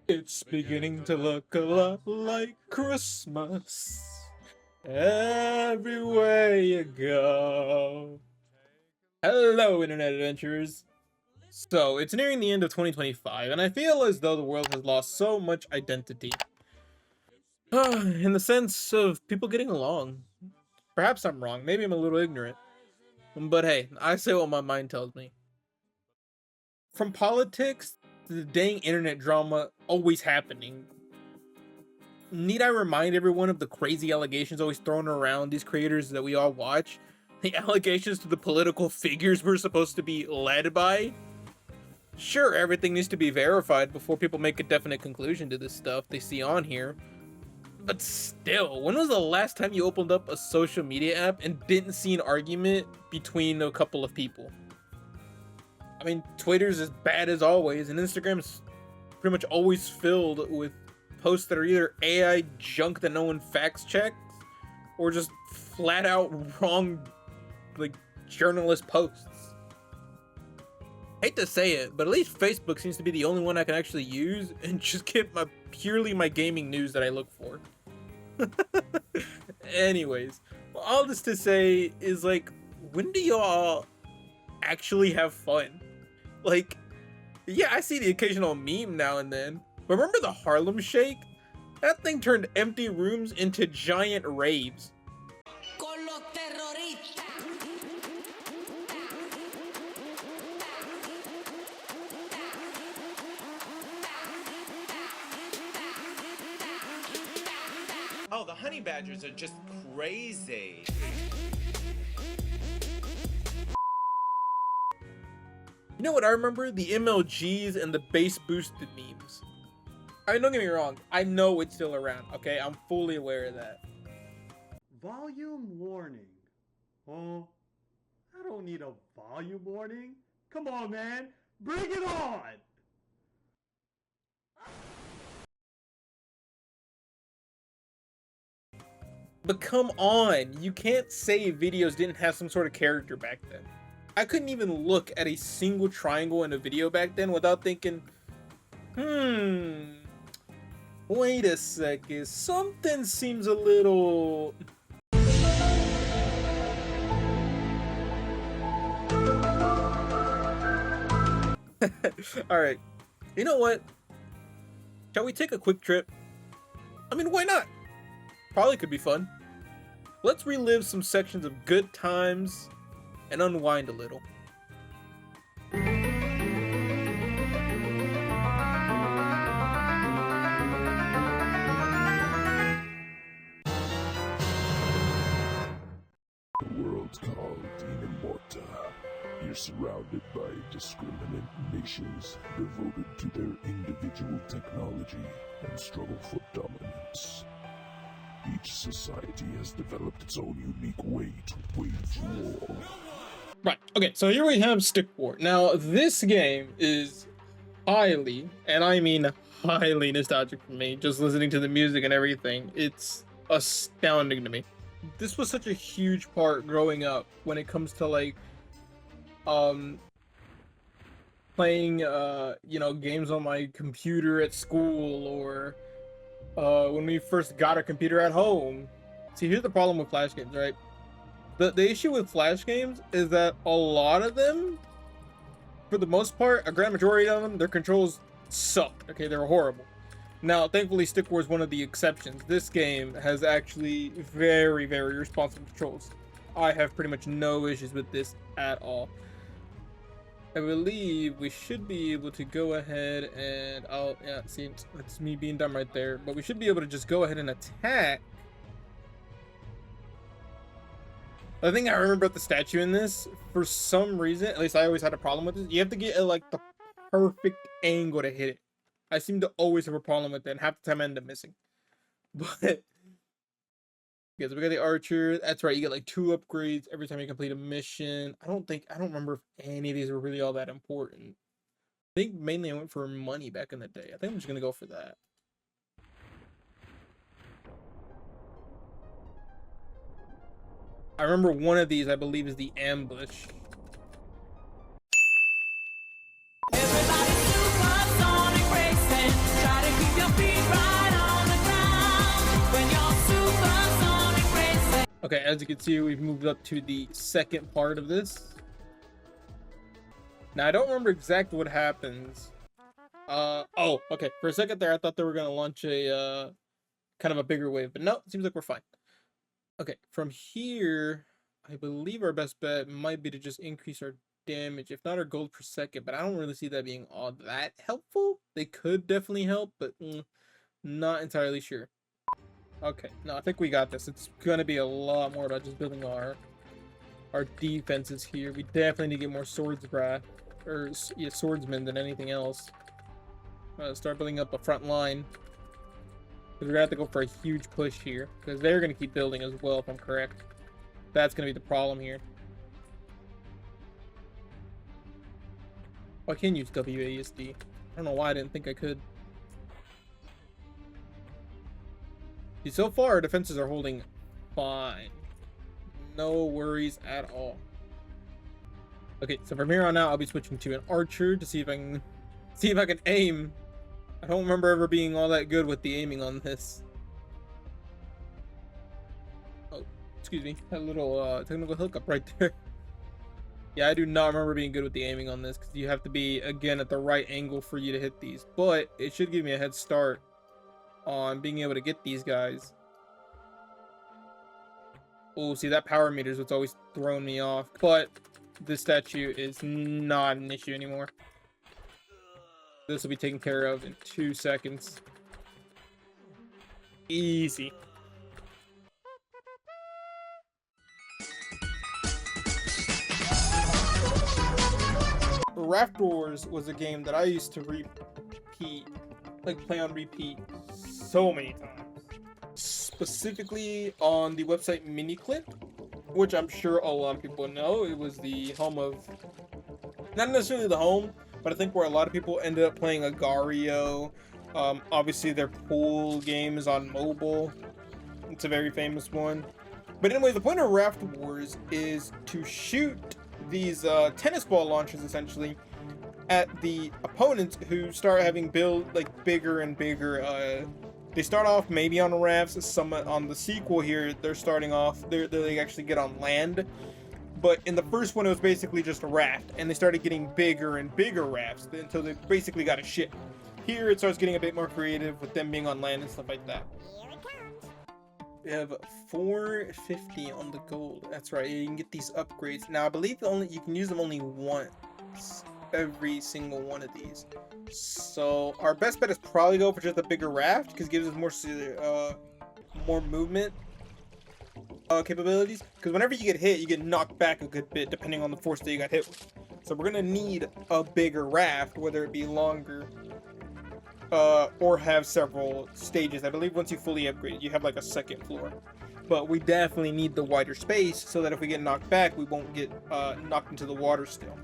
It's beginning to look a lot like Christmas everywhere you go. Hello, Internet Adventurers. So, it's nearing the end of 2025, and I feel as though the world has lost so much identity. In the sense of people getting along. Perhaps I'm wrong, maybe I'm a little ignorant. But hey, I say what my mind tells me. From politics to the dang internet drama always happening. Need I remind everyone of the crazy allegations always thrown around these creators that we all watch? The allegations to the political figures we're supposed to be led by? Sure, everything needs to be verified before people make a definite conclusion to this stuff they see on here. But still, when was the last time you opened up a social media app and didn't see an argument between a couple of people? I mean, Twitter's as bad as always, and Instagram's pretty much always filled with posts that are either AI junk that no one facts checks, or just flat out wrong, like, journalist posts. Hate to say it, but at least Facebook seems to be the only one I can actually use and just get purely my gaming news that I look for. Anyways, all this to say is, like, when do y'all actually have fun? Like, yeah, I see the occasional meme now and then, but remember the Harlem Shake? That thing turned empty rooms into giant raves. Oh, the honey badgers are just crazy. You know what I remember? The MLGs and the bass boosted memes. I mean, don't get me wrong, I know it's still around, okay? I'm fully aware of that. Volume warning. Oh, I don't need a volume warning. Come on, man. Bring it on! But come on, you can't say videos didn't have some sort of character back then. I couldn't even look at a single triangle in a video back then without thinking, wait a second, something seems a little... Alright, you know what? Shall we take a quick trip? I mean, why not? Probably could be fun. Let's relive some sections of good times and unwind a little. The world's called Immorta. You're surrounded by discriminant nations devoted to their individual technology and struggle for dominance. Each society has developed its own unique way to wage war. Right, okay, so here we have Stick War. Now, this game is highly, and I mean highly nostalgic for me, just listening to the music and everything. It's astounding to me. This was such a huge part growing up when it comes to, like, playing, you know, games on my computer at school, or when we first got a computer at home. See, here's the problem with Flash games, right? The issue with Flash games is that a lot of them, for the most part, a grand majority of them, their controls sucked. Okay, they were horrible. Now, thankfully, Stick War is one of the exceptions. This game has actually very, very responsive controls. I have pretty much no issues with this at all. I believe we should be able to go ahead and yeah, see, it's me being dumb right there, but we should be able to just go ahead and attack. The thing I remember about the statue in this, for some reason, at least I always had a problem with this, you have to get like the perfect angle to hit it. I seem to always have a problem with that, and half the time I end up missing. But yeah, so we got the archer. That's right, you get like 2 upgrades every time you complete a mission. I don't remember if any of these were really all that important. I think mainly I went for money back in the day. I think I'm just gonna go for that. I remember one of these, I believe, is the ambush. Everybody's supersonic racing, try to Okay, as you can see, we've moved up to the second part of this. Now, I don't remember exactly what happens. Oh, okay. For a second there, I thought they were gonna launch a, kind of a bigger wave, but no, it seems like we're fine. Okay, from here, I believe our best bet might be to just increase our damage, if not our gold per second, but I don't really see that being all that helpful. They could definitely help, but not entirely sure. Okay, no, I think we got this. It's gonna be a lot more about just building our defenses here. We definitely need to get more swordsmen than anything else. Start building up a front line. Because we're gonna have to go for a huge push here. Because they're gonna keep building as well, if I'm correct. That's gonna be the problem here. Oh, I can use WASD. I don't know why I didn't think I could. See, so far our defenses are holding fine. No worries at all. Okay, so from here on out, I'll be switching to an archer to see if I can aim. I don't remember ever being all that good with the aiming on this. Oh, excuse me. Had a little technical hookup right there. Yeah, I do not remember being good with the aiming on this because you have to be, again, at the right angle for you to hit these. But it should give me a head start on being able to get these guys. Oh, see, that power meter is what's always thrown me off. But this statue is not an issue anymore. This will be taken care of in 2 seconds. Easy. Raft Wars was a game that I used to play on repeat so many times. Specifically on the website Miniclip, which I'm sure a lot of people know. It was the home of, not necessarily the home, but I think where a lot of people ended up playing Agario. Obviously their pool game is on mobile. It's a very famous one. But anyway, the point of Raft Wars is to shoot these tennis ball launchers essentially at the opponents who start having build like bigger and bigger. They start off maybe on rafts. Some on the sequel here, they're starting off. They actually get on land. But in the first one, it was basically just a raft, and they started getting bigger and bigger rafts until they basically got a ship. Here, it starts getting a bit more creative with them being on land and stuff like that. Here it comes. We have 450 on the gold. That's right. You can get these upgrades. Now, I believe you can use them only once every single one of these. So our best bet is probably go for just a bigger raft because it gives us more movement capabilities, because whenever you get hit, you get knocked back a good bit depending on the force that you got hit with. So we're gonna need a bigger raft, whether it be longer or have several stages. I believe once you fully upgrade, you have like a second floor. But we definitely need the wider space so that if we get knocked back, we won't get knocked into the water still,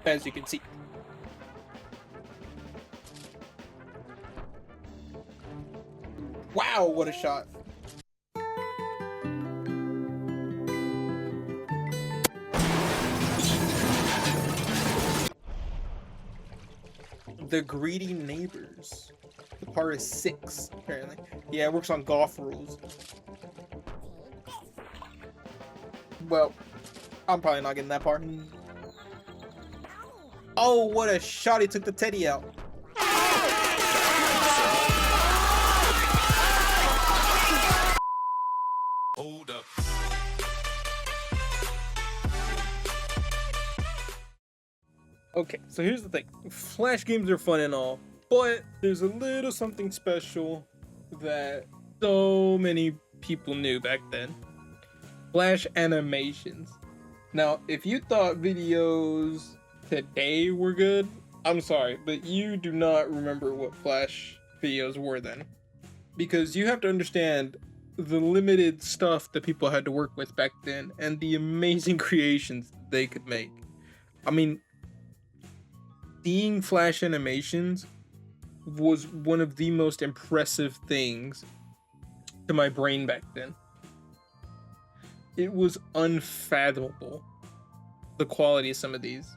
as you can see. Wow, what a shot. The Greedy Neighbors. The part is 6, apparently. Yeah, it works on golf rules. Well, I'm probably not getting that part. Oh, what a shot. He took the teddy out. Hold up. Okay, so here's the thing. Flash games are fun and all, but there's a little something special that so many people knew back then. Flash animations. Now, if you thought videos today were good, I'm sorry, but you do not remember what Flash videos were then. Because you have to understand the limited stuff that people had to work with back then and the amazing creations they could make. I mean, seeing Flash animations was one of the most impressive things to my brain back then. It was unfathomable, the quality of some of these.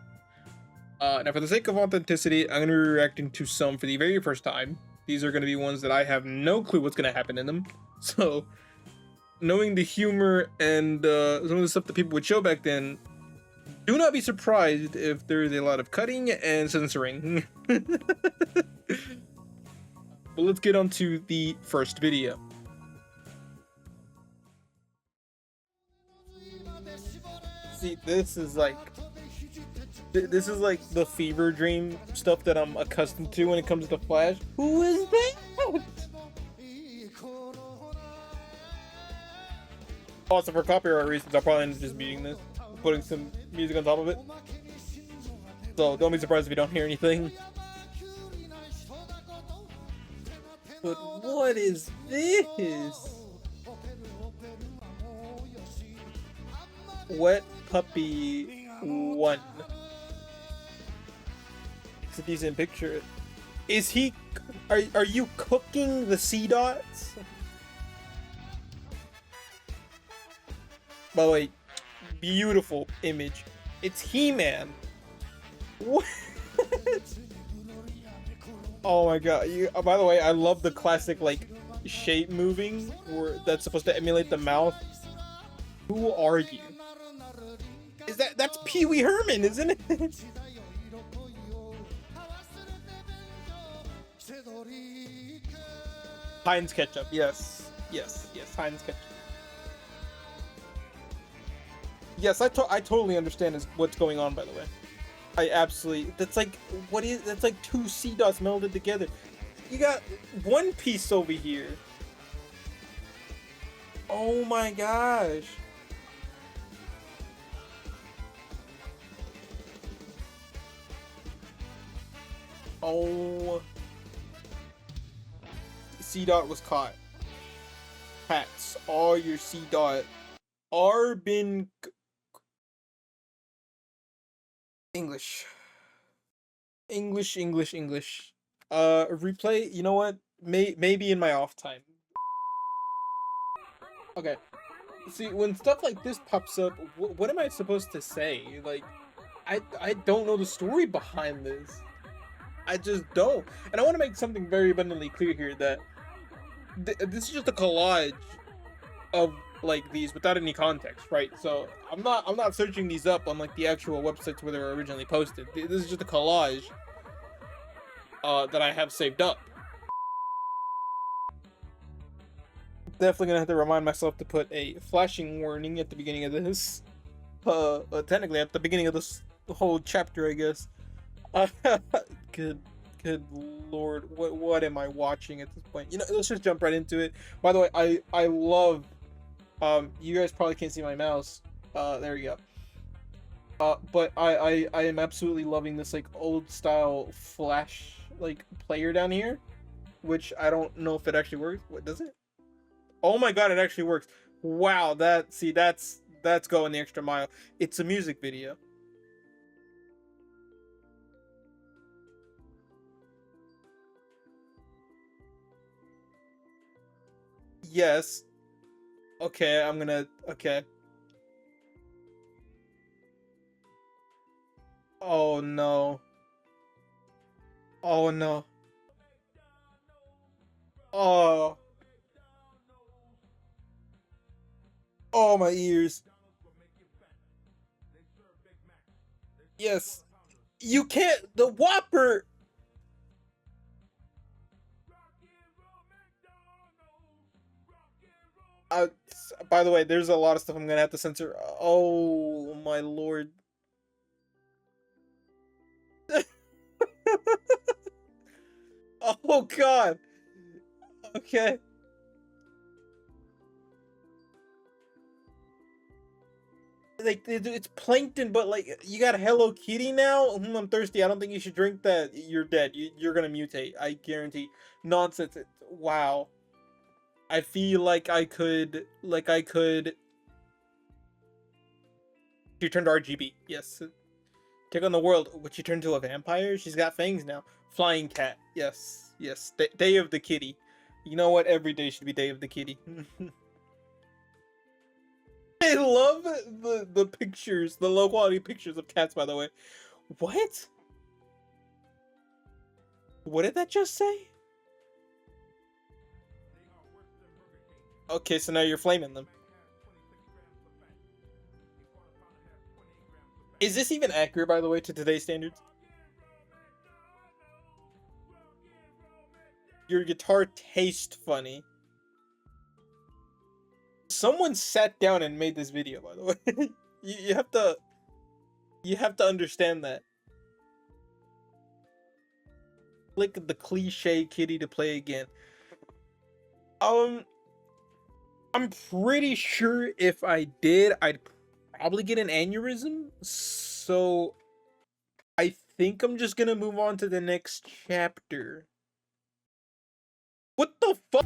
Now, for the sake of authenticity, I'm going to be reacting to some for the very first time. These are going to be ones that I have no clue what's going to happen in them. So, knowing the humor and some of the stuff that people would show back then, do not be surprised if there is a lot of cutting and censoring. But let's get on to the first video. See, this is like the fever dream stuff that I'm accustomed to when it comes to Flash. Who is that? Also, for copyright reasons, I'll probably end up just muting this, putting some music on top of it. So don't be surprised if you don't hear anything. But what is this? Wet Puppy 1. It's a decent picture. Is he... Are you cooking the sea dots? By the way, beautiful image. It's He-Man. What? Oh my god. By the way, I love the classic, like, shape moving where that's supposed to emulate the mouth. Who are you? That's Pee Wee Herman, isn't it? Heinz ketchup. Yes, Heinz ketchup. Yes, I totally understand what's going on, by the way. I absolutely... That's like... That's like two sea dots melded together. You got One Piece over here. Oh my gosh. Oh. C dot was caught. Hats. All your C dot are been... English. Replay, you know what? Maybe in my off time. Okay. See, when stuff like this pops up, what am I supposed to say? Like, I don't know the story behind this. I just don't. And I want to make something very abundantly clear here that this is just a collage of like these without any context, right? So I'm not searching these up on like the actual websites where they were originally posted. This is just a collage that I have saved up. Definitely gonna have to remind myself to put a flashing warning at the beginning of this. Technically at the beginning of this whole chapter, I guess. Good lord, what am I watching at this point? You know, let's just jump right into it. By the way, I love, you guys probably can't see my mouse. There you go. But I am absolutely loving this like old style Flash like player down here, which I don't know if it actually works. What does it? Oh my god, it actually works. Wow, that's going the extra mile. It's a music video. Yes. Okay, okay. Oh no. Oh no. Oh. Oh, my ears. Yes. You can't, the Whopper. By the way, there's a lot of stuff I'm gonna have to censor. Oh my lord. Oh god. Okay. Like, it's plankton, but like, you got Hello Kitty now? I'm thirsty. I don't think you should drink that. You're dead. You're gonna mutate. I guarantee. Nonsense. Wow. I feel like I could... She turned RGB. Yes. Take on the world. Would she turn to a vampire? She's got fangs now. Flying cat. Yes. Yes. Day of the kitty. You know what? Every day should be Day of the Kitty. I love the pictures, the low quality pictures of cats, by the way. What? What did that just say? Okay, so now you're flaming them. Is this even accurate, by the way, to today's standards? Your guitar tastes funny. Someone sat down and made this video, by the way. you have to understand that. Click the cliche kitty to play again. I'm pretty sure if I did, I'd probably get an aneurysm. So I think I'm just gonna move on to the next chapter. What the fuck?